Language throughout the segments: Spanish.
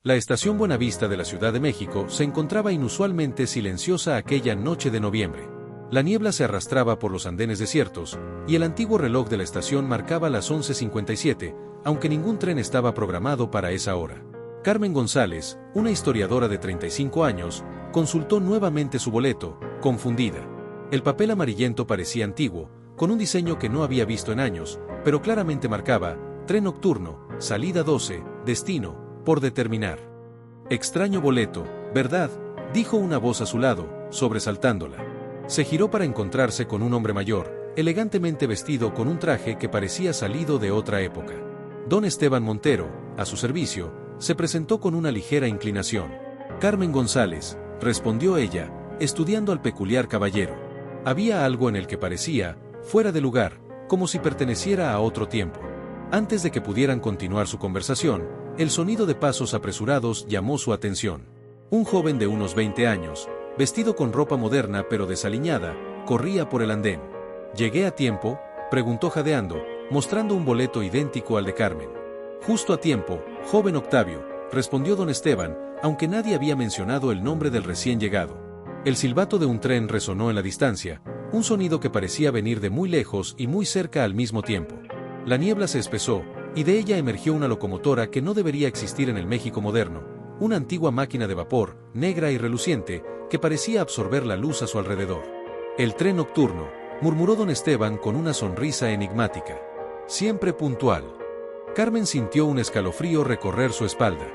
La estación Buenavista de la Ciudad de México se encontraba inusualmente silenciosa aquella noche de noviembre. La niebla se arrastraba por los andenes desiertos, y el antiguo reloj de la estación marcaba las 11:57, aunque ningún tren estaba programado para esa hora. Carmen González, una historiadora de 35 años, consultó nuevamente su boleto, confundida. El papel amarillento parecía antiguo, con un diseño que no había visto en años, pero claramente marcaba: tren nocturno, salida 12, destino por determinar. Extraño boleto, ¿verdad?, dijo una voz a su lado, sobresaltándola. Se giró para encontrarse con un hombre mayor, elegantemente vestido con un traje que parecía salido de otra época. Don Esteban Montero, a su servicio, se presentó con una ligera inclinación. Carmen González, respondió ella, estudiando al peculiar caballero. Había algo en el que parecía fuera de lugar, como si perteneciera a otro tiempo. Antes de que pudieran continuar su conversación, el sonido de pasos apresurados llamó su atención. Un joven de unos 20 años, vestido con ropa moderna pero desaliñada, corría por el andén. ¿Llegué a tiempo?, preguntó jadeando, mostrando un boleto idéntico al de Carmen. Justo a tiempo, joven Octavio, respondió don Esteban, aunque nadie había mencionado el nombre del recién llegado. El silbato de un tren resonó en la distancia, un sonido que parecía venir de muy lejos y muy cerca al mismo tiempo. La niebla se espesó, y de ella emergió una locomotora que no debería existir en el México moderno, una antigua máquina de vapor, negra y reluciente, que parecía absorber la luz a su alrededor. El tren nocturno, murmuró don Esteban con una sonrisa enigmática. Siempre puntual. Carmen sintió un escalofrío recorrer su espalda.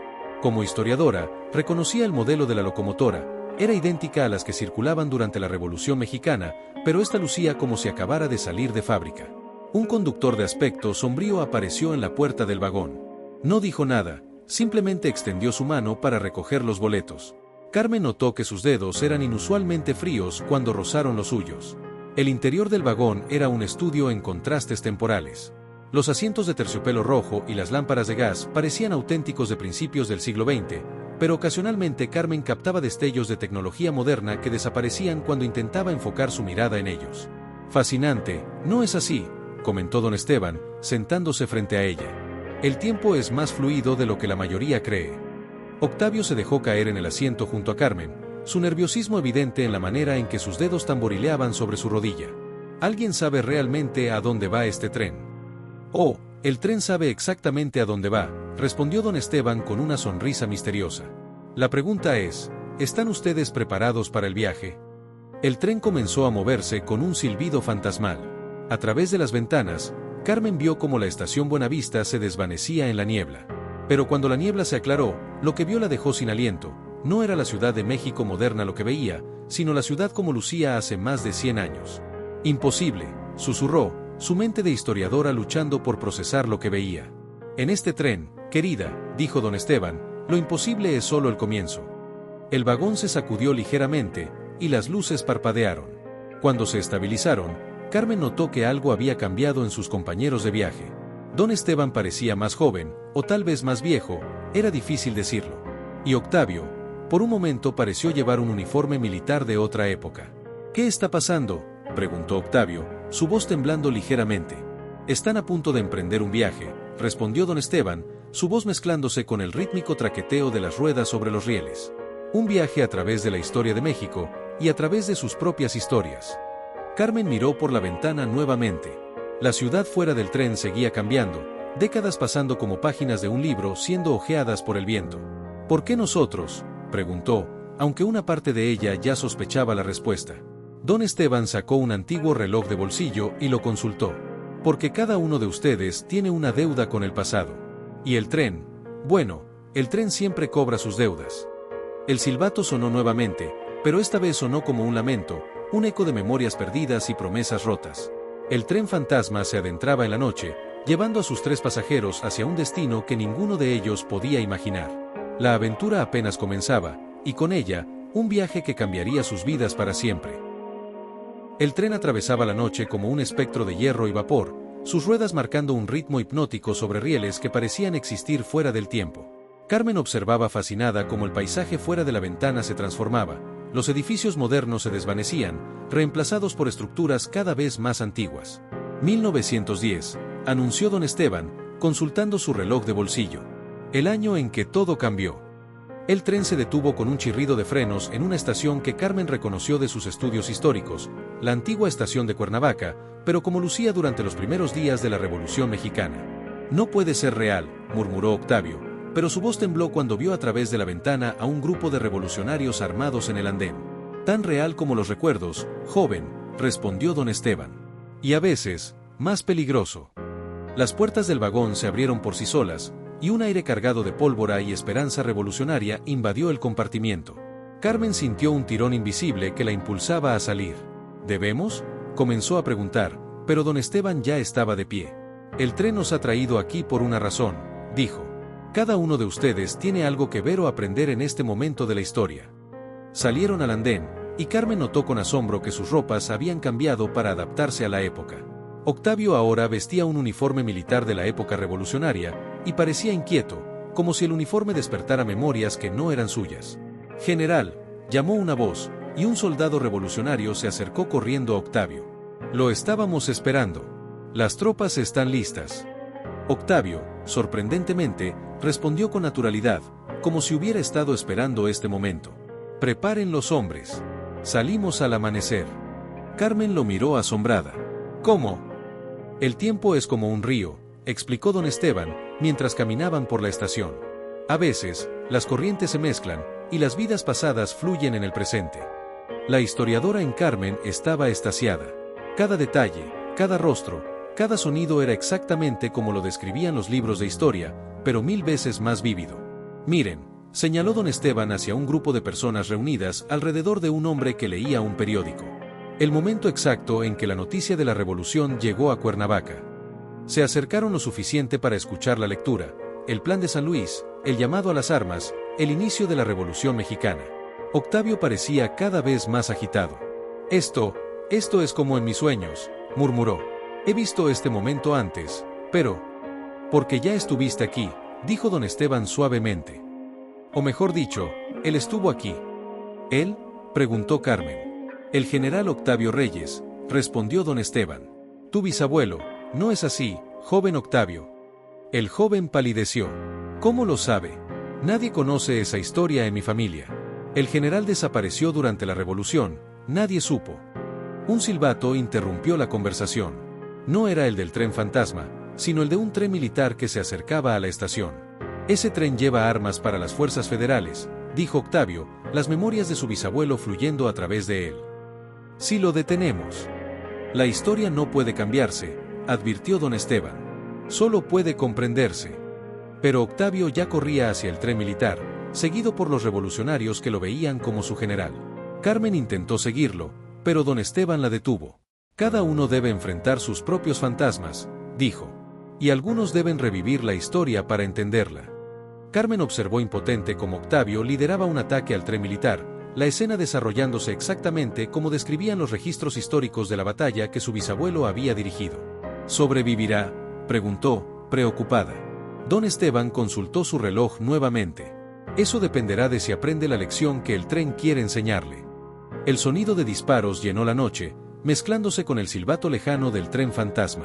Como historiadora, reconocía el modelo de la locomotora. Era idéntica a las que circulaban durante la Revolución Mexicana, pero esta lucía como si acabara de salir de fábrica. Un conductor de aspecto sombrío apareció en la puerta del vagón. No dijo nada, simplemente extendió su mano para recoger los boletos. Carmen notó que sus dedos eran inusualmente fríos cuando rozaron los suyos. El interior del vagón era un estudio en contrastes temporales. Los asientos de terciopelo rojo y las lámparas de gas parecían auténticos de principios del siglo XX, pero ocasionalmente Carmen captaba destellos de tecnología moderna que desaparecían cuando intentaba enfocar su mirada en ellos. Fascinante, ¿no es así?, comentó don Esteban, sentándose frente a ella. El tiempo es más fluido de lo que la mayoría cree. Octavio se dejó caer en el asiento junto a Carmen, su nerviosismo evidente en la manera en que sus dedos tamborileaban sobre su rodilla. ¿Alguien sabe realmente a dónde va este tren? Oh, el tren sabe exactamente a dónde va, respondió don Esteban con una sonrisa misteriosa. La pregunta es, ¿están ustedes preparados para el viaje? El tren comenzó a moverse con un silbido fantasmal. A través de las ventanas, Carmen vio cómo la estación Buenavista se desvanecía en la niebla. Pero cuando la niebla se aclaró, lo que vio la dejó sin aliento. No era la Ciudad de México moderna lo que veía, sino la ciudad como lucía hace más de 100 años. Imposible, susurró, su mente de historiadora luchando por procesar lo que veía. En este tren, querida, dijo don Esteban, lo imposible es solo el comienzo. El vagón se sacudió ligeramente, y las luces parpadearon. Cuando se estabilizaron, Carmen notó que algo había cambiado en sus compañeros de viaje. Don Esteban parecía más joven, o tal vez más viejo, era difícil decirlo. Y Octavio, por un momento pareció llevar un uniforme militar de otra época. ¿Qué está pasando?, preguntó Octavio, su voz temblando ligeramente. Están a punto de emprender un viaje, respondió don Esteban, su voz mezclándose con el rítmico traqueteo de las ruedas sobre los rieles. Un viaje a través de la historia de México, y a través de sus propias historias. Carmen miró por la ventana nuevamente. La ciudad fuera del tren seguía cambiando, décadas pasando como páginas de un libro siendo hojeadas por el viento. ¿Por qué nosotros?, preguntó, aunque una parte de ella ya sospechaba la respuesta. Don Esteban sacó un antiguo reloj de bolsillo y lo consultó. Porque cada uno de ustedes tiene una deuda con el pasado. ¿Y el tren? Bueno, el tren siempre cobra sus deudas. El silbato sonó nuevamente, pero esta vez sonó como un lamento, un eco de memorias perdidas y promesas rotas. El tren fantasma se adentraba en la noche, llevando a sus 3 pasajeros hacia un destino que ninguno de ellos podía imaginar. La aventura apenas comenzaba, y con ella, un viaje que cambiaría sus vidas para siempre. El tren atravesaba la noche como un espectro de hierro y vapor, sus ruedas marcando un ritmo hipnótico sobre rieles que parecían existir fuera del tiempo. Carmen observaba fascinada cómo el paisaje fuera de la ventana se transformaba. Los edificios modernos se desvanecían, reemplazados por estructuras cada vez más antiguas. 1910, anunció don Esteban, consultando su reloj de bolsillo. El año en que todo cambió. El tren se detuvo con un chirrido de frenos en una estación que Carmen reconoció de sus estudios históricos, la antigua estación de Cuernavaca, pero como lucía durante los primeros días de la Revolución Mexicana. No puede ser real, murmuró Octavio, pero su voz tembló cuando vio a través de la ventana a un grupo de revolucionarios armados en el andén. Tan real como los recuerdos, joven, respondió don Esteban. Y a veces, más peligroso. Las puertas del vagón se abrieron por sí solas, y un aire cargado de pólvora y esperanza revolucionaria invadió el compartimiento. Carmen sintió un tirón invisible que la impulsaba a salir. ¿Debemos?, comenzó a preguntar, pero don Esteban ya estaba de pie. El tren nos ha traído aquí por una razón, dijo. Cada uno de ustedes tiene algo que ver o aprender en este momento de la historia. Salieron al andén, y Carmen notó con asombro que sus ropas habían cambiado para adaptarse a la época. Octavio ahora vestía un uniforme militar de la época revolucionaria, y parecía inquieto, como si el uniforme despertara memorias que no eran suyas. «General», llamó una voz, y un soldado revolucionario se acercó corriendo a Octavio. «Lo estábamos esperando. Las tropas están listas». Octavio, sorprendentemente, respondió con naturalidad, como si hubiera estado esperando este momento. «Preparen los hombres. Salimos al amanecer». Carmen lo miró asombrada. «¿Cómo?» «El tiempo es como un río», explicó don Esteban, mientras caminaban por la estación. «A veces, las corrientes se mezclan, y las vidas pasadas fluyen en el presente». La historiadora en Carmen estaba extasiada. Cada detalle, cada rostro, cada sonido era exactamente como lo describían los libros de historia, pero 1000 veces más vívido. «Miren», señaló don Esteban hacia un grupo de personas reunidas alrededor de un hombre que leía un periódico. El momento exacto en que la noticia de la revolución llegó a Cuernavaca. Se acercaron lo suficiente para escuchar la lectura, el plan de San Luis, el llamado a las armas, el inicio de la Revolución Mexicana. Octavio parecía cada vez más agitado. Esto es como en mis sueños», murmuró. «He visto este momento antes, pero...» «Porque ya estuviste aquí», dijo don Esteban suavemente. «O mejor dicho, él estuvo aquí». «¿Él?», preguntó Carmen. «El general Octavio Reyes», respondió don Esteban. «Tu bisabuelo, ¿no es así, joven Octavio?» El joven palideció. «¿Cómo lo sabe? Nadie conoce esa historia en mi familia. El general desapareció durante la revolución, nadie supo». Un silbato interrumpió la conversación. No era el del tren fantasma, sino el de un tren militar que se acercaba a la estación. «Ese tren lleva armas para las fuerzas federales», dijo Octavio, las memorias de su bisabuelo fluyendo a través de él. «Si lo detenemos». «La historia no puede cambiarse», advirtió don Esteban. «Solo puede comprenderse». Pero Octavio ya corría hacia el tren militar, seguido por los revolucionarios que lo veían como su general. Carmen intentó seguirlo, pero don Esteban la detuvo. «Cada uno debe enfrentar sus propios fantasmas», dijo. «Y algunos deben revivir la historia para entenderla». Carmen observó impotente cómo Octavio lideraba un ataque al tren militar, la escena desarrollándose exactamente como describían los registros históricos de la batalla que su bisabuelo había dirigido. «¿Sobrevivirá?», preguntó, preocupada. Don Esteban consultó su reloj nuevamente. «Eso dependerá de si aprende la lección que el tren quiere enseñarle». El sonido de disparos llenó la noche, mezclándose con el silbato lejano del tren fantasma.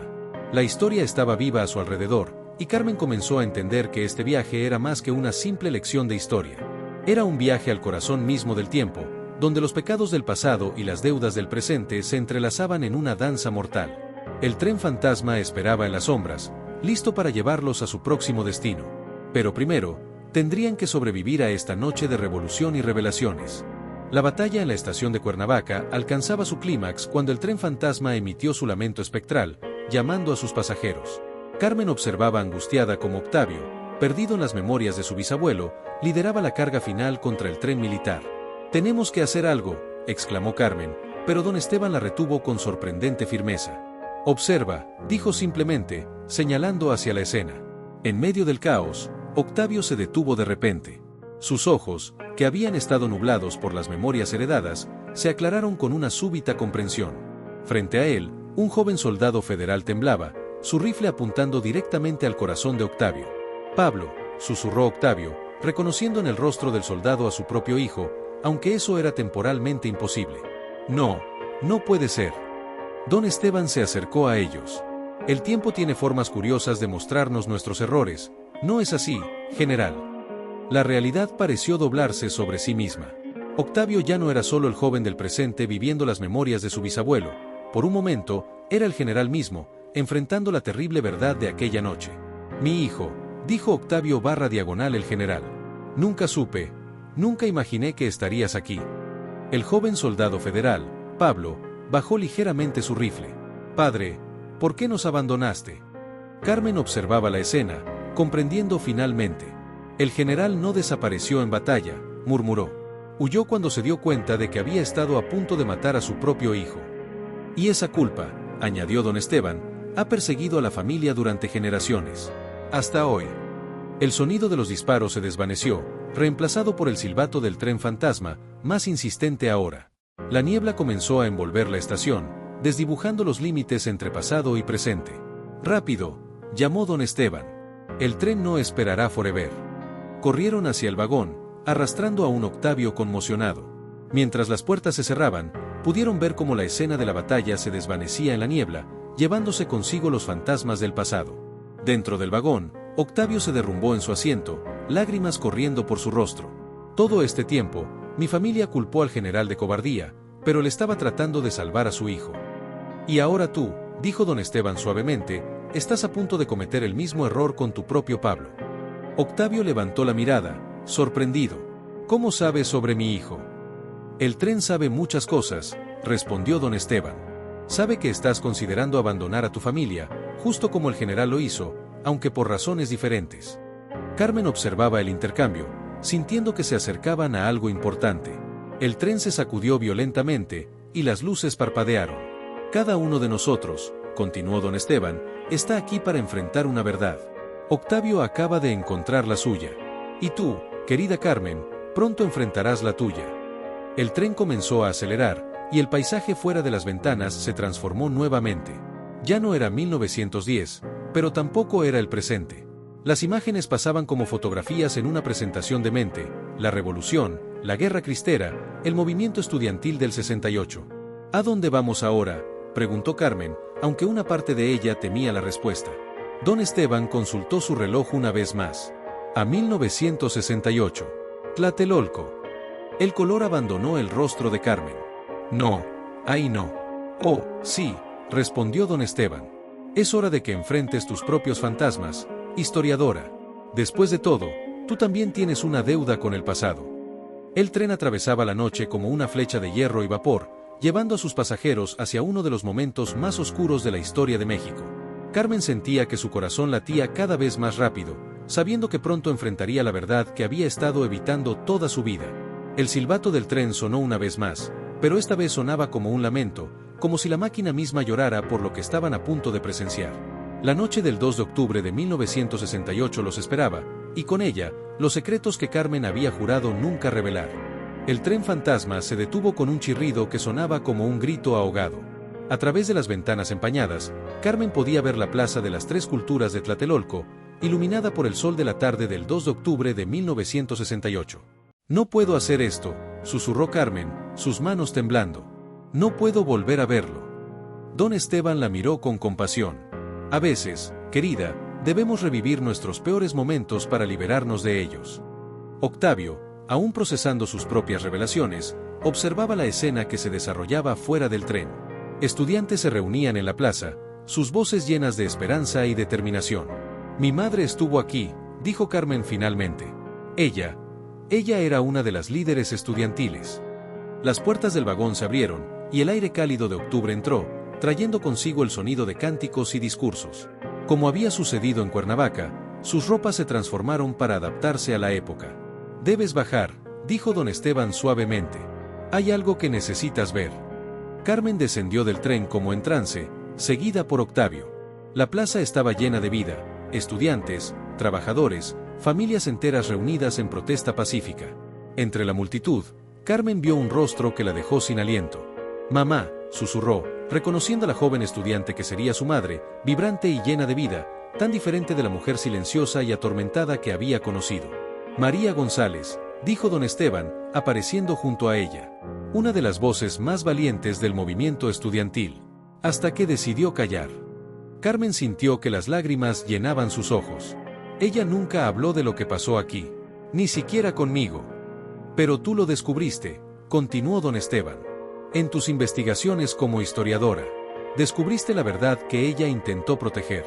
La historia estaba viva a su alrededor, y Carmen comenzó a entender que este viaje era más que una simple lección de historia. Era un viaje al corazón mismo del tiempo, donde los pecados del pasado y las deudas del presente se entrelazaban en una danza mortal. El tren fantasma esperaba en las sombras, listo para llevarlos a su próximo destino. Pero primero, tendrían que sobrevivir a esta noche de revolución y revelaciones. La batalla en la estación de Cuernavaca alcanzaba su clímax cuando el tren fantasma emitió su lamento espectral, llamando a sus pasajeros. Carmen observaba angustiada cómo Octavio, perdido en las memorias de su bisabuelo, lideraba la carga final contra el tren militar. «Tenemos que hacer algo», exclamó Carmen, pero don Esteban la retuvo con sorprendente firmeza. «Observa», dijo simplemente, señalando hacia la escena. En medio del caos, Octavio se detuvo de repente. Sus ojos, que habían estado nublados por las memorias heredadas, se aclararon con una súbita comprensión. Frente a él, un joven soldado federal temblaba, su rifle apuntando directamente al corazón de Octavio. «Pablo», susurró Octavio, reconociendo en el rostro del soldado a su propio hijo, aunque eso era temporalmente imposible. «No, no puede ser». Don Esteban se acercó a ellos. «El tiempo tiene formas curiosas de mostrarnos nuestros errores, ¿no es así, general?». La realidad pareció doblarse sobre sí misma. Octavio ya no era solo el joven del presente viviendo las memorias de su bisabuelo. Por un momento, era el general mismo, enfrentando la terrible verdad de aquella noche. Mi hijo, dijo Octavio /diagonal el general. Nunca imaginé que estarías aquí. El joven soldado federal, Pablo, bajó ligeramente su rifle. Padre, ¿por qué nos abandonaste? Carmen observaba la escena, comprendiendo finalmente. El general no desapareció en batalla, murmuró. Huyó cuando se dio cuenta de que había estado a punto de matar a su propio hijo. Y esa culpa, añadió don Esteban, ha perseguido a la familia durante generaciones. Hasta hoy. El sonido de los disparos se desvaneció, reemplazado por el silbato del tren fantasma, más insistente ahora. La niebla comenzó a envolver la estación, desdibujando los límites entre pasado y presente. Rápido, llamó don Esteban. El tren no esperará forever. Corrieron hacia el vagón, arrastrando a un Octavio conmocionado. Mientras las puertas se cerraban, pudieron ver cómo la escena de la batalla se desvanecía en la niebla, llevándose consigo los fantasmas del pasado. Dentro del vagón, Octavio se derrumbó en su asiento, lágrimas corriendo por su rostro. Todo este tiempo, mi familia culpó al general de cobardía, pero él estaba tratando de salvar a su hijo. Y ahora tú, dijo don Esteban suavemente, estás a punto de cometer el mismo error con tu propio Pablo. Octavio levantó la mirada, sorprendido. ¿Cómo sabes sobre mi hijo? El tren sabe muchas cosas, respondió don Esteban. Sabe que estás considerando abandonar a tu familia, justo como el general lo hizo, aunque por razones diferentes. Carmen observaba el intercambio, sintiendo que se acercaban a algo importante. El tren se sacudió violentamente, y las luces parpadearon. Cada uno de nosotros, continuó don Esteban, está aquí para enfrentar una verdad. Octavio acaba de encontrar la suya. Y tú, querida Carmen, pronto enfrentarás la tuya. El tren comenzó a acelerar, y el paisaje fuera de las ventanas se transformó nuevamente. Ya no era 1910, pero tampoco era el presente. Las imágenes pasaban como fotografías en una presentación de mente, la revolución, la guerra cristera, el movimiento estudiantil del 68. ¿A dónde vamos ahora?, preguntó Carmen, aunque una parte de ella temía la respuesta. Don Esteban consultó su reloj una vez más. A 1968. Tlatelolco. El color abandonó el rostro de Carmen. No, ahí no. Oh, sí, respondió don Esteban. Es hora de que enfrentes tus propios fantasmas, historiadora. Después de todo, tú también tienes una deuda con el pasado. El tren atravesaba la noche como una flecha de hierro y vapor, llevando a sus pasajeros hacia uno de los momentos más oscuros de la historia de México. Carmen sentía que su corazón latía cada vez más rápido, sabiendo que pronto enfrentaría la verdad que había estado evitando toda su vida. El silbato del tren sonó una vez más, pero esta vez sonaba como un lamento, como si la máquina misma llorara por lo que estaban a punto de presenciar. La noche del 2 de octubre de 1968 los esperaba, y con ella, los secretos que Carmen había jurado nunca revelar. El tren fantasma se detuvo con un chirrido que sonaba como un grito ahogado. A través de las ventanas empañadas, Carmen podía ver la plaza de las Tres Culturas de Tlatelolco, iluminada por el sol de la tarde del 2 de octubre de 1968. No puedo hacer esto, susurró Carmen, sus manos temblando. No puedo volver a verlo. Don Esteban la miró con compasión. A veces, querida, debemos revivir nuestros peores momentos para liberarnos de ellos. Octavio, aún procesando sus propias revelaciones, observaba la escena que se desarrollaba fuera del tren. Estudiantes se reunían en la plaza, sus voces llenas de esperanza y determinación. Mi madre estuvo aquí, dijo Carmen finalmente. Ella era una de las líderes estudiantiles. Las puertas del vagón se abrieron, y el aire cálido de octubre entró, trayendo consigo el sonido de cánticos y discursos. Como había sucedido en Cuernavaca, sus ropas se transformaron para adaptarse a la época. Debes bajar, dijo don Esteban suavemente. Hay algo que necesitas ver. Carmen descendió del tren como en trance, seguida por Octavio. La plaza estaba llena de vida, estudiantes, trabajadores, familias enteras reunidas en protesta pacífica. Entre la multitud, Carmen vio un rostro que la dejó sin aliento. Mamá, susurró, reconociendo a la joven estudiante que sería su madre, vibrante y llena de vida, tan diferente de la mujer silenciosa y atormentada que había conocido. María González, dijo don Esteban, apareciendo junto a ella. Una de las voces más valientes del movimiento estudiantil. Hasta que decidió callar. Carmen sintió que las lágrimas llenaban sus ojos. Ella nunca habló de lo que pasó aquí. Ni siquiera conmigo. Pero tú lo descubriste, continuó don Esteban. En tus investigaciones como historiadora, descubriste la verdad que ella intentó proteger.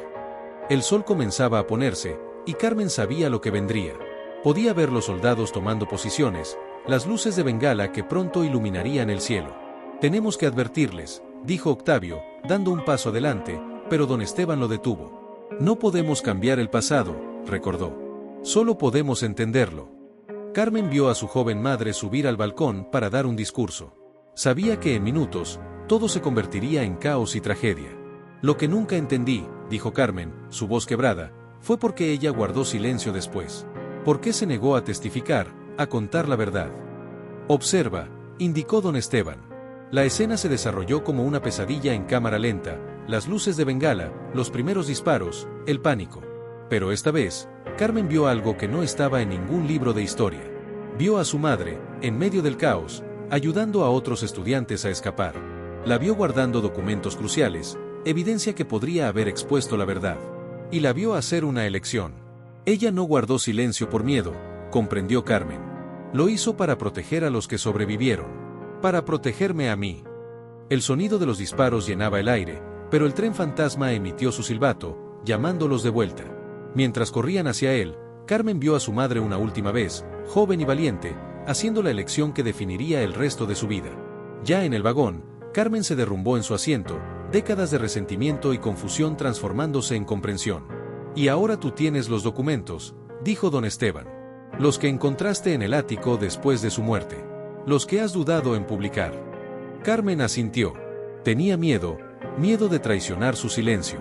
El sol comenzaba a ponerse, y Carmen sabía lo que vendría. Podía ver los soldados tomando posiciones, las luces de Bengala que pronto iluminarían el cielo. Tenemos que advertirles, dijo Octavio, dando un paso adelante, pero don Esteban lo detuvo. No podemos cambiar el pasado, recordó. Solo podemos entenderlo. Carmen vio a su joven madre subir al balcón para dar un discurso. Sabía que en minutos, todo se convertiría en caos y tragedia. Lo que nunca entendí, dijo Carmen, su voz quebrada, fue por qué ella guardó silencio después. ¿Por qué se negó a testificar, a contar la verdad? Observa, indicó don Esteban. La escena se desarrolló como una pesadilla en cámara lenta, las luces de Bengala, los primeros disparos, el pánico. Pero esta vez, Carmen vio algo que no estaba en ningún libro de historia. Vio a su madre, en medio del caos, ayudando a otros estudiantes a escapar. La vio guardando documentos cruciales, evidencia que podría haber expuesto la verdad. Y la vio hacer una elección. Ella no guardó silencio por miedo, comprendió Carmen. Lo hizo para proteger a los que sobrevivieron. Para protegerme a mí. El sonido de los disparos llenaba el aire, pero el tren fantasma emitió su silbato, llamándolos de vuelta. Mientras corrían hacia él, Carmen vio a su madre una última vez, joven y valiente, haciendo la elección que definiría el resto de su vida. Ya en el vagón, Carmen se derrumbó en su asiento, décadas de resentimiento y confusión transformándose en comprensión. Y ahora tú tienes los documentos, dijo don Esteban. Los que encontraste en el ático después de su muerte. Los que has dudado en publicar. Carmen asintió. Tenía miedo de traicionar su silencio.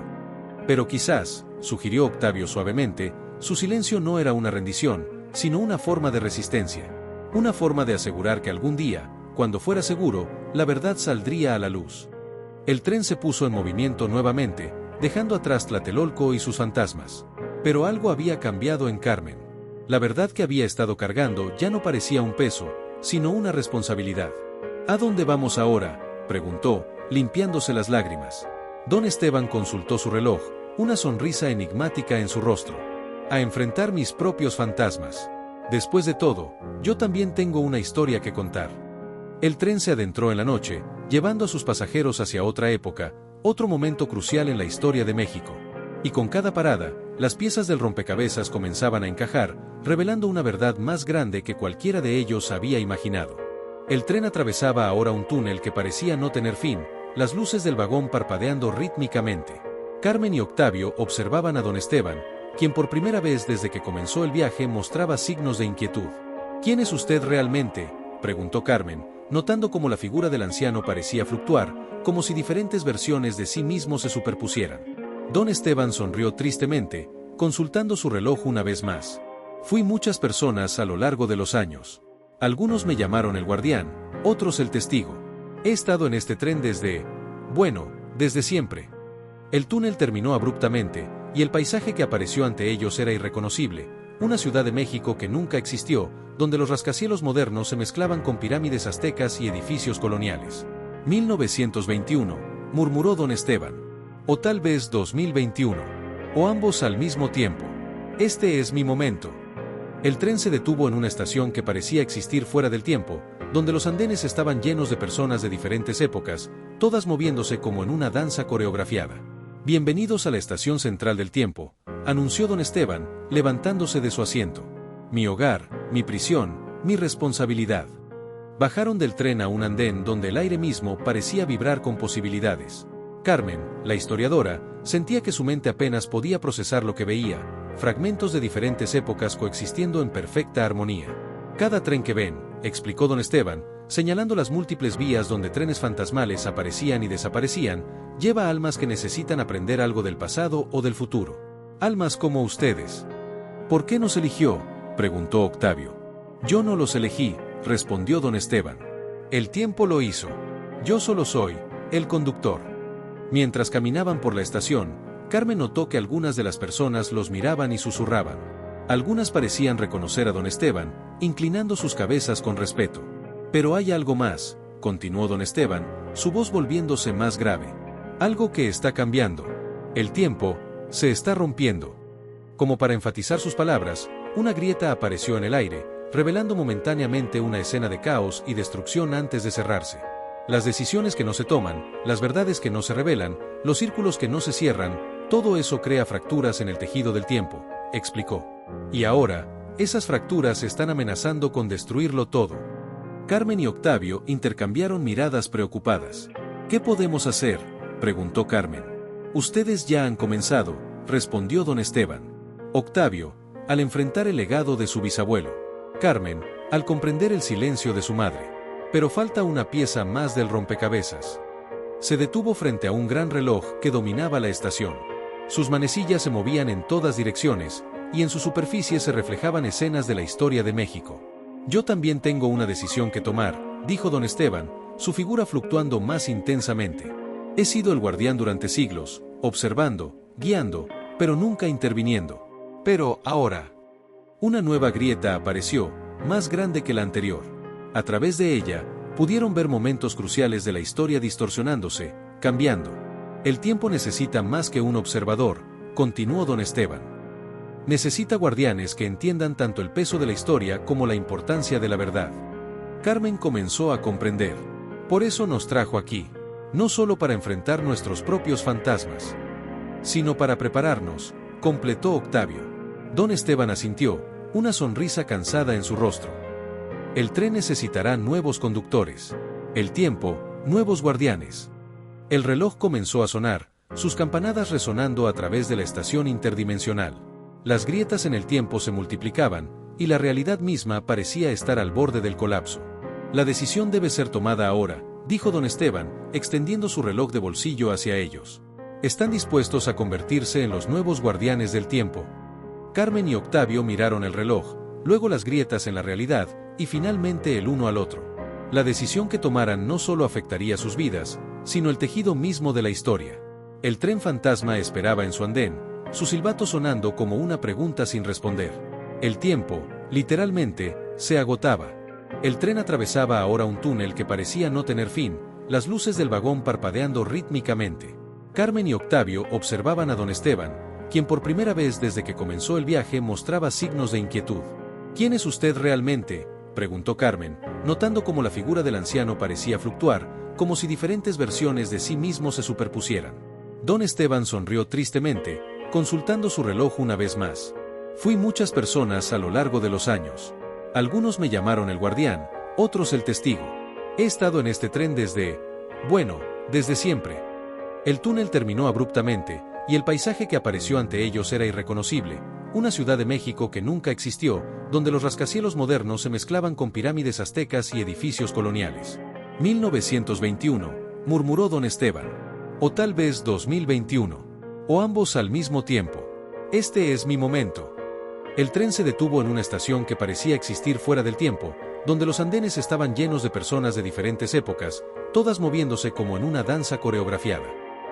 Pero quizás, sugirió Octavio suavemente, su silencio no era una rendición, sino una forma de resistencia. Una forma de asegurar que algún día, cuando fuera seguro, la verdad saldría a la luz. El tren se puso en movimiento nuevamente, dejando atrás Tlatelolco y sus fantasmas. Pero algo había cambiado en Carmen. La verdad que había estado cargando ya no parecía un peso, sino una responsabilidad. ¿A dónde vamos ahora?, preguntó, limpiándose las lágrimas. Don Esteban consultó su reloj, una sonrisa enigmática en su rostro. A enfrentar mis propios fantasmas. Después de todo, yo también tengo una historia que contar. El tren se adentró en la noche, llevando a sus pasajeros hacia otra época, otro momento crucial en la historia de México. Y con cada parada, las piezas del rompecabezas comenzaban a encajar, revelando una verdad más grande que cualquiera de ellos había imaginado. El tren atravesaba ahora un túnel que parecía no tener fin, las luces del vagón parpadeando rítmicamente. Carmen y Octavio observaban a don Esteban, quien por primera vez desde que comenzó el viaje mostraba signos de inquietud. ¿Quién es usted realmente?, preguntó Carmen, notando cómo la figura del anciano parecía fluctuar, como si diferentes versiones de sí mismo se superpusieran. Don Esteban sonrió tristemente, consultando su reloj una vez más. Fui muchas personas a lo largo de los años. Algunos me llamaron el guardián, otros el testigo. He estado en este tren desde siempre. El túnel terminó abruptamente, y el paisaje que apareció ante ellos era irreconocible, una ciudad de México que nunca existió, donde los rascacielos modernos se mezclaban con pirámides aztecas y edificios coloniales. 1921, murmuró don Esteban. O tal vez 2021. O ambos al mismo tiempo. Este es mi momento. El tren se detuvo en una estación que parecía existir fuera del tiempo, donde los andenes estaban llenos de personas de diferentes épocas, todas moviéndose como en una danza coreografiada. Bienvenidos a la estación central del tiempo, anunció don Esteban, levantándose de su asiento. Mi hogar, mi prisión, mi responsabilidad. Bajaron del tren a un andén donde el aire mismo parecía vibrar con posibilidades. Carmen, la historiadora, sentía que su mente apenas podía procesar lo que veía, fragmentos de diferentes épocas coexistiendo en perfecta armonía. Cada tren que ven, explicó don Esteban, señalando las múltiples vías donde trenes fantasmales aparecían y desaparecían, lleva almas que necesitan aprender algo del pasado o del futuro. Almas como ustedes. ¿Por qué nos eligió?, preguntó Octavio. Yo no los elegí, respondió don Esteban. El tiempo lo hizo. Yo solo soy el conductor. Mientras caminaban por la estación, Carmen notó que algunas de las personas los miraban y susurraban. Algunas parecían reconocer a don Esteban, inclinando sus cabezas con respeto. Pero hay algo más, continuó don Esteban, su voz volviéndose más grave. Algo que está cambiando. El tiempo se está rompiendo. Como para enfatizar sus palabras, una grieta apareció en el aire, revelando momentáneamente una escena de caos y destrucción antes de cerrarse. Las decisiones que no se toman, las verdades que no se revelan, los círculos que no se cierran, todo eso crea fracturas en el tejido del tiempo, explicó. Y ahora, esas fracturas están amenazando con destruirlo todo. Carmen y Octavio intercambiaron miradas preocupadas. ¿Qué podemos hacer?, preguntó Carmen. Ustedes ya han comenzado, respondió don Esteban. Octavio, al enfrentar el legado de su bisabuelo. Carmen, al comprender el silencio de su madre. Pero falta una pieza más del rompecabezas. Se detuvo frente a un gran reloj que dominaba la estación. Sus manecillas se movían en todas direcciones, y en su superficie se reflejaban escenas de la historia de México. Yo también tengo una decisión que tomar, dijo don Esteban, su figura fluctuando más intensamente. He sido el guardián durante siglos, observando, guiando, pero nunca interviniendo. Pero, ahora, una nueva grieta apareció, más grande que la anterior. A través de ella, pudieron ver momentos cruciales de la historia distorsionándose, cambiando. El tiempo necesita más que un observador, continuó don Esteban. Necesita guardianes que entiendan tanto el peso de la historia como la importancia de la verdad. Carmen comenzó a comprender. Por eso nos trajo aquí, no solo para enfrentar nuestros propios fantasmas, sino para prepararnos, completó Octavio. Don Esteban asintió, una sonrisa cansada en su rostro. El tren necesitará nuevos conductores. El tiempo, nuevos guardianes. El reloj comenzó a sonar, sus campanadas resonando a través de la estación interdimensional. Las grietas en el tiempo se multiplicaban, y la realidad misma parecía estar al borde del colapso. La decisión debe ser tomada ahora, dijo don Esteban, extendiendo su reloj de bolsillo hacia ellos. ¿Están dispuestos a convertirse en los nuevos guardianes del tiempo? Carmen y Octavio miraron el reloj, luego las grietas en la realidad, y finalmente el uno al otro. La decisión que tomaran no solo afectaría sus vidas, sino el tejido mismo de la historia. El tren fantasma esperaba en su andén, su silbato sonando como una pregunta sin responder. El tiempo, literalmente, se agotaba. El tren atravesaba ahora un túnel que parecía no tener fin, las luces del vagón parpadeando rítmicamente. Carmen y Octavio observaban a don Esteban, quien por primera vez desde que comenzó el viaje mostraba signos de inquietud. ¿Quién es usted realmente?, preguntó Carmen, notando cómo la figura del anciano parecía fluctuar, como si diferentes versiones de sí mismo se superpusieran. Don Esteban sonrió tristemente, consultando su reloj una vez más. Fui muchas personas a lo largo de los años. Algunos me llamaron el guardián, otros el testigo. He estado en este tren desde siempre. El túnel terminó abruptamente, y el paisaje que apareció ante ellos era irreconocible, una ciudad de México que nunca existió, donde los rascacielos modernos se mezclaban con pirámides aztecas y edificios coloniales. 1921, murmuró don Esteban. O tal vez 2021. O ambos al mismo tiempo. Este es mi momento. El tren se detuvo en una estación que parecía existir fuera del tiempo, donde los andenes estaban llenos de personas de diferentes épocas, todas moviéndose como en una danza coreografiada.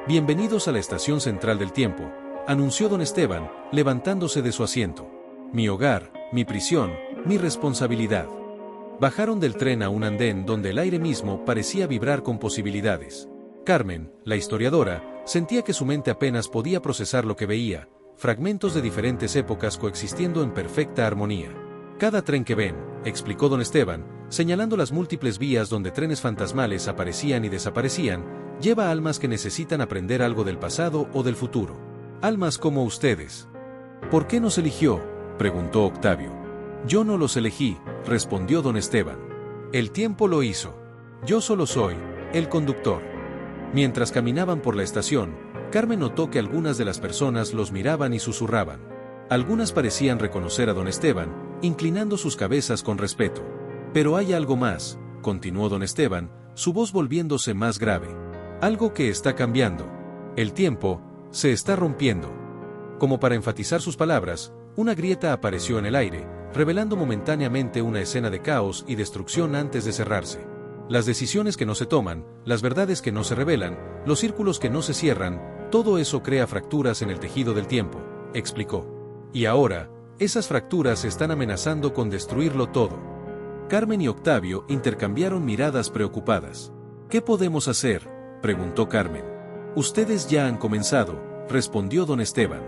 Bienvenidos a la estación central del tiempo, anunció don Esteban, levantándose de su asiento. Mi hogar, mi prisión, mi responsabilidad. Bajaron del tren a un andén donde el aire mismo parecía vibrar con posibilidades. Carmen, la historiadora, sentía que su mente apenas podía procesar lo que veía, fragmentos de diferentes épocas coexistiendo en perfecta armonía. Cada tren que ven, explicó don Esteban, señalando las múltiples vías donde trenes fantasmales aparecían y desaparecían, lleva almas que necesitan aprender algo del pasado o del futuro. Almas como ustedes. ¿Por qué nos eligió?, preguntó Octavio. Yo no los elegí, respondió don Esteban. El tiempo lo hizo. Yo solo soy el conductor. Mientras caminaban por la estación, Carmen notó que algunas de las personas los miraban y susurraban. Algunas parecían reconocer a don Esteban, inclinando sus cabezas con respeto. Pero hay algo más, continuó don Esteban, su voz volviéndose más grave. Algo que está cambiando. El tiempo se está rompiendo. Como para enfatizar sus palabras, una grieta apareció en el aire, revelando momentáneamente una escena de caos y destrucción antes de cerrarse. Las decisiones que no se toman, las verdades que no se revelan, los círculos que no se cierran, todo eso crea fracturas en el tejido del tiempo, explicó. Y ahora, esas fracturas están amenazando con destruirlo todo. Carmen y Octavio intercambiaron miradas preocupadas. ¿Qué podemos hacer?, preguntó Carmen. Ustedes ya han comenzado, respondió don Esteban.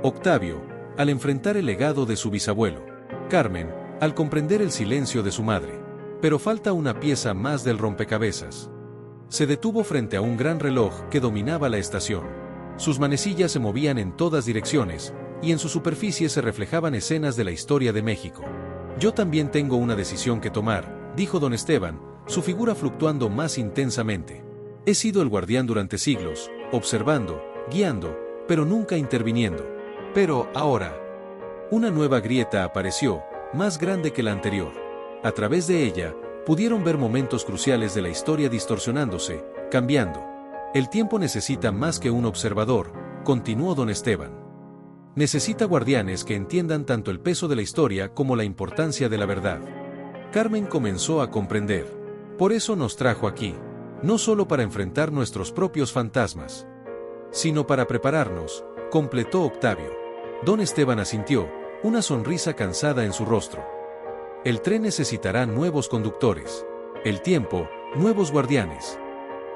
Octavio, al enfrentar el legado de su bisabuelo. Carmen, al comprender el silencio de su madre. Pero falta una pieza más del rompecabezas. Se detuvo frente a un gran reloj que dominaba la estación. Sus manecillas se movían en todas direcciones, y en su superficie se reflejaban escenas de la historia de México. Yo también tengo una decisión que tomar, dijo don Esteban, su figura fluctuando más intensamente. He sido el guardián durante siglos, observando, guiando, pero nunca interviniendo. Pero ahora, una nueva grieta apareció, más grande que la anterior. A través de ella, pudieron ver momentos cruciales de la historia distorsionándose, cambiando. El tiempo necesita más que un observador, continuó don Esteban. Necesita guardianes que entiendan tanto el peso de la historia como la importancia de la verdad. Carmen comenzó a comprender. Por eso nos trajo aquí, no solo para enfrentar nuestros propios fantasmas, sino para prepararnos, completó Octavio. Don Esteban asintió, una sonrisa cansada en su rostro. El tren necesitará nuevos conductores. El tiempo, nuevos guardianes.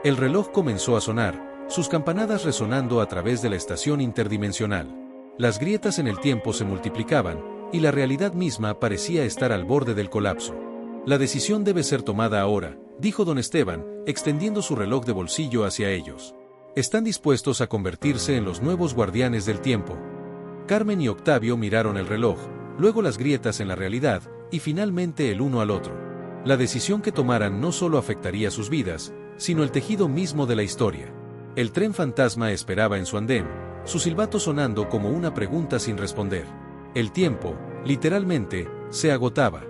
El reloj comenzó a sonar, sus campanadas resonando a través de la estación interdimensional. Las grietas en el tiempo se multiplicaban, y la realidad misma parecía estar al borde del colapso. La decisión debe ser tomada ahora, dijo don Esteban, extendiendo su reloj de bolsillo hacia ellos. ¿Están dispuestos a convertirse en los nuevos guardianes del tiempo? Carmen y Octavio miraron el reloj, luego las grietas en la realidad, y finalmente el uno al otro. La decisión que tomaran no solo afectaría sus vidas, sino el tejido mismo de la historia. El tren fantasma esperaba en su andén, su silbato sonando como una pregunta sin responder. El tiempo, literalmente, se agotaba.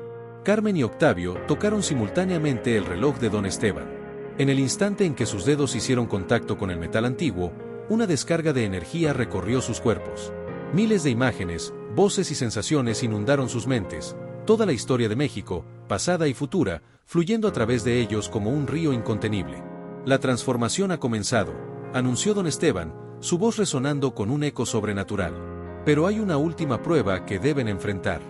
Carmen y Octavio tocaron simultáneamente el reloj de don Esteban. En el instante en que sus dedos hicieron contacto con el metal antiguo, una descarga de energía recorrió sus cuerpos. Miles de imágenes, voces y sensaciones inundaron sus mentes, toda la historia de México, pasada y futura, fluyendo a través de ellos como un río incontenible. La transformación ha comenzado, anunció don Esteban, su voz resonando con un eco sobrenatural. Pero hay una última prueba que deben enfrentar.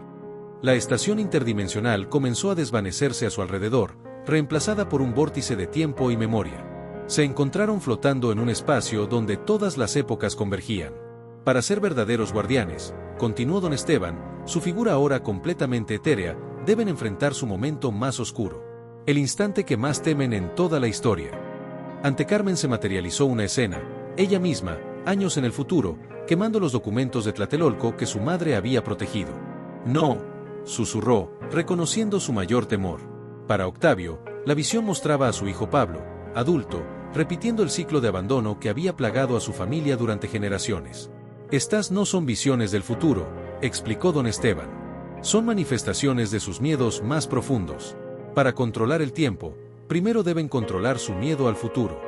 La estación interdimensional comenzó a desvanecerse a su alrededor, reemplazada por un vórtice de tiempo y memoria. Se encontraron flotando en un espacio donde todas las épocas convergían. Para ser verdaderos guardianes, continuó don Esteban, su figura ahora completamente etérea, deben enfrentar su momento más oscuro. El instante que más temen en toda la historia. Ante Carmen se materializó una escena, ella misma, años en el futuro, quemando los documentos de Tlatelolco que su madre había protegido. No, susurró, reconociendo su mayor temor. Para Octavio, la visión mostraba a su hijo Pablo, adulto, repitiendo el ciclo de abandono que había plagado a su familia durante generaciones. Estas no son visiones del futuro, explicó don Esteban. Son manifestaciones de sus miedos más profundos. Para controlar el tiempo, primero deben controlar su miedo al futuro.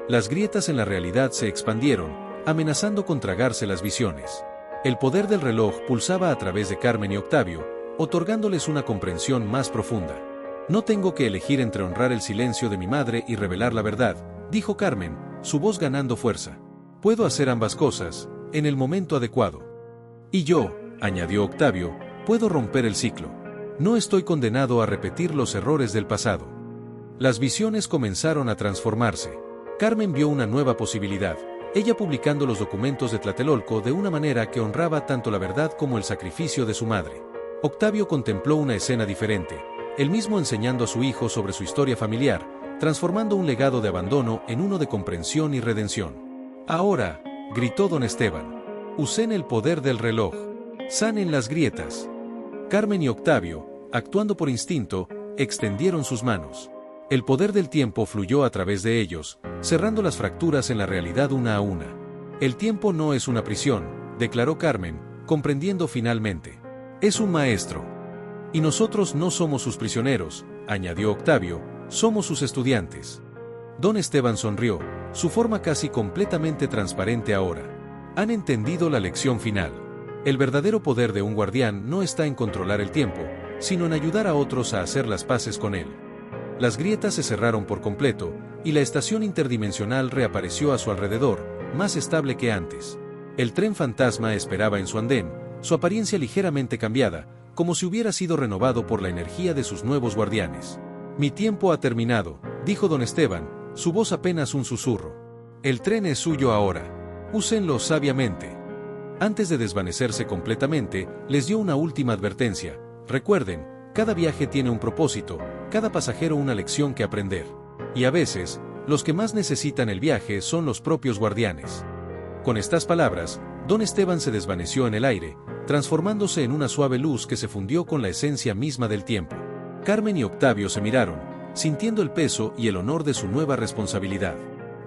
Las grietas en la realidad se expandieron, amenazando con tragarse las visiones. El poder del reloj pulsaba a través de Carmen y Octavio, otorgándoles una comprensión más profunda. No tengo que elegir entre honrar el silencio de mi madre y revelar la verdad, dijo Carmen, su voz ganando fuerza. Puedo hacer ambas cosas, en el momento adecuado. Y yo, añadió Octavio, puedo romper el ciclo. No estoy condenado a repetir los errores del pasado. Las visiones comenzaron a transformarse. Carmen vio una nueva posibilidad, ella publicando los documentos de Tlatelolco de una manera que honraba tanto la verdad como el sacrificio de su madre. Octavio contempló una escena diferente, él mismo enseñando a su hijo sobre su historia familiar, transformando un legado de abandono en uno de comprensión y redención. Ahora, gritó don Esteban, usen el poder del reloj, sanen las grietas. Carmen y Octavio, actuando por instinto, extendieron sus manos. El poder del tiempo fluyó a través de ellos, cerrando las fracturas en la realidad una a una. El tiempo no es una prisión, declaró Carmen, comprendiendo finalmente. Es un maestro. Y nosotros no somos sus prisioneros, añadió Octavio, somos sus estudiantes. Don Esteban sonrió, su forma casi completamente transparente ahora. Han entendido la lección final. El verdadero poder de un guardián no está en controlar el tiempo, sino en ayudar a otros a hacer las paces con él. Las grietas se cerraron por completo, y la estación interdimensional reapareció a su alrededor, más estable que antes. El tren fantasma esperaba en su andén, su apariencia ligeramente cambiada, como si hubiera sido renovado por la energía de sus nuevos guardianes. Mi tiempo ha terminado, dijo don Esteban, su voz apenas un susurro. El tren es suyo ahora. Úsenlo sabiamente. Antes de desvanecerse completamente, les dio una última advertencia. Recuerden, cada viaje tiene un propósito, cada pasajero una lección que aprender. Y a veces, los que más necesitan el viaje son los propios guardianes. Con estas palabras, don Esteban se desvaneció en el aire, transformándose en una suave luz que se fundió con la esencia misma del tiempo. Carmen y Octavio se miraron, sintiendo el peso y el honor de su nueva responsabilidad.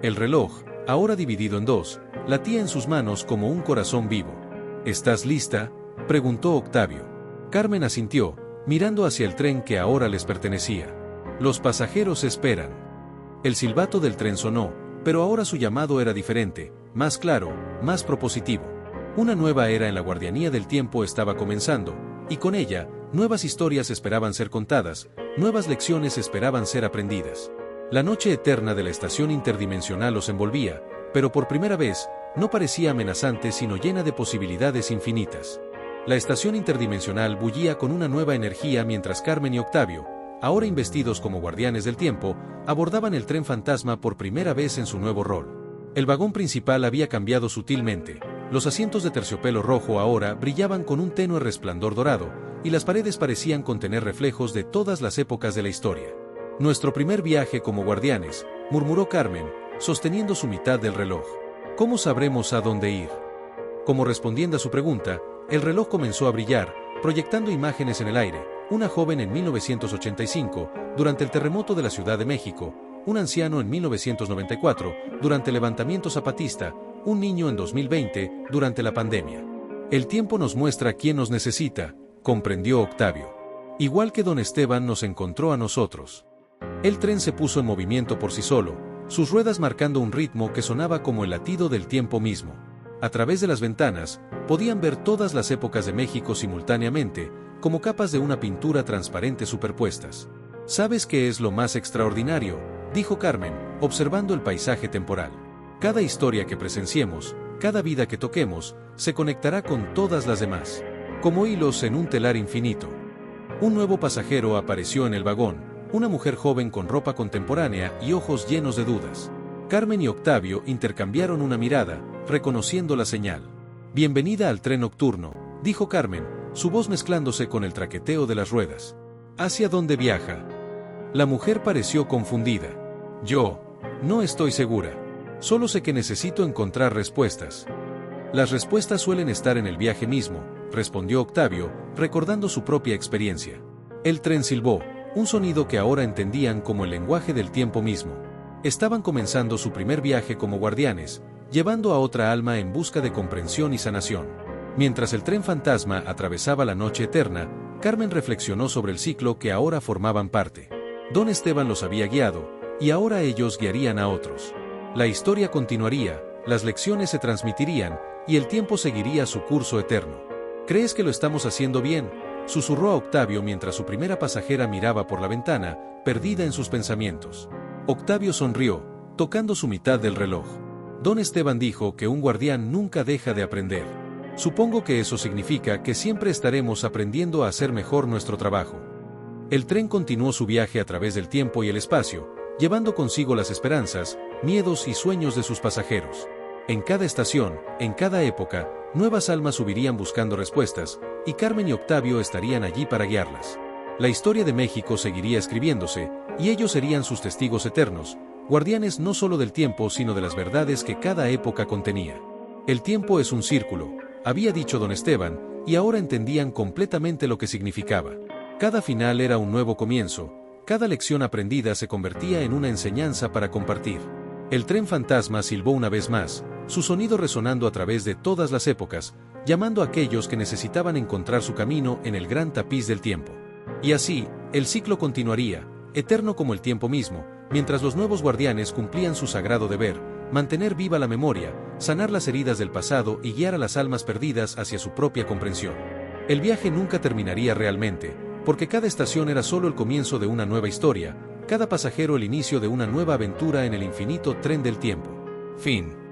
El reloj, ahora dividido en dos, latía en sus manos como un corazón vivo. ¿Estás lista?, preguntó Octavio. Carmen asintió, mirando hacia el tren que ahora les pertenecía. Los pasajeros esperan. El silbato del tren sonó, pero ahora su llamado era diferente, más claro, más propositivo. Una nueva era en la guardianía del tiempo estaba comenzando, y con ella, nuevas historias esperaban ser contadas, nuevas lecciones esperaban ser aprendidas. La noche eterna de la estación interdimensional los envolvía, pero por primera vez, no parecía amenazante sino llena de posibilidades infinitas. La estación interdimensional bullía con una nueva energía mientras Carmen y Octavio, ahora investidos como guardianes del tiempo, abordaban el tren fantasma por primera vez en su nuevo rol. El vagón principal había cambiado sutilmente, los asientos de terciopelo rojo ahora brillaban con un tenue resplandor dorado, y las paredes parecían contener reflejos de todas las épocas de la historia. Nuestro primer viaje como guardianes, murmuró Carmen, sosteniendo su mitad del reloj. ¿Cómo sabremos a dónde ir? Como respondiendo a su pregunta, el reloj comenzó a brillar, proyectando imágenes en el aire, una joven en 1985, durante el terremoto de la Ciudad de México, un anciano en 1994, durante el levantamiento zapatista, un niño en 2020, durante la pandemia. El tiempo nos muestra quién nos necesita, comprendió Octavio. Igual que don Esteban nos encontró a nosotros. El tren se puso en movimiento por sí solo, sus ruedas marcando un ritmo que sonaba como el latido del tiempo mismo. A través de las ventanas, podían ver todas las épocas de México simultáneamente, como capas de una pintura transparente superpuestas. ¿Sabes qué es lo más extraordinario?, dijo Carmen, observando el paisaje temporal. Cada historia que presenciemos, cada vida que toquemos, se conectará con todas las demás, como hilos en un telar infinito. Un nuevo pasajero apareció en el vagón, una mujer joven con ropa contemporánea y ojos llenos de dudas. Carmen y Octavio intercambiaron una mirada, reconociendo la señal. Bienvenida al tren nocturno, dijo Carmen, su voz mezclándose con el traqueteo de las ruedas. ¿Hacia dónde viaja? La mujer pareció confundida. No estoy segura. Solo sé que necesito encontrar respuestas. Las respuestas suelen estar en el viaje mismo, respondió Octavio, recordando su propia experiencia. El tren silbó, un sonido que ahora entendían como el lenguaje del tiempo mismo. Estaban comenzando su primer viaje como guardianes, llevando a otra alma en busca de comprensión y sanación. Mientras el tren fantasma atravesaba la noche eterna, Carmen reflexionó sobre el ciclo que ahora formaban parte. Don Esteban los había guiado, y ahora ellos guiarían a otros. La historia continuaría, las lecciones se transmitirían, y el tiempo seguiría su curso eterno. ¿Crees que lo estamos haciendo bien?, susurró a Octavio mientras su primera pasajera miraba por la ventana, perdida en sus pensamientos. Octavio sonrió, tocando su mitad del reloj. Don Esteban dijo que un guardián nunca deja de aprender. Supongo que eso significa que siempre estaremos aprendiendo a hacer mejor nuestro trabajo. El tren continuó su viaje a través del tiempo y el espacio, llevando consigo las esperanzas, miedos y sueños de sus pasajeros. En cada estación, en cada época, nuevas almas subirían buscando respuestas, y Carmen y Octavio estarían allí para guiarlas. La historia de México seguiría escribiéndose, y ellos serían sus testigos eternos, guardianes no solo del tiempo sino de las verdades que cada época contenía. El tiempo es un círculo, había dicho don Esteban, y ahora entendían completamente lo que significaba. Cada final era un nuevo comienzo, cada lección aprendida se convertía en una enseñanza para compartir. El tren fantasma silbó una vez más, su sonido resonando a través de todas las épocas, llamando a aquellos que necesitaban encontrar su camino en el gran tapiz del tiempo. Y así, el ciclo continuaría, eterno como el tiempo mismo, mientras los nuevos guardianes cumplían su sagrado deber, mantener viva la memoria, sanar las heridas del pasado y guiar a las almas perdidas hacia su propia comprensión. El viaje nunca terminaría realmente, porque cada estación era solo el comienzo de una nueva historia, cada pasajero el inicio de una nueva aventura en el infinito tren del tiempo. Fin.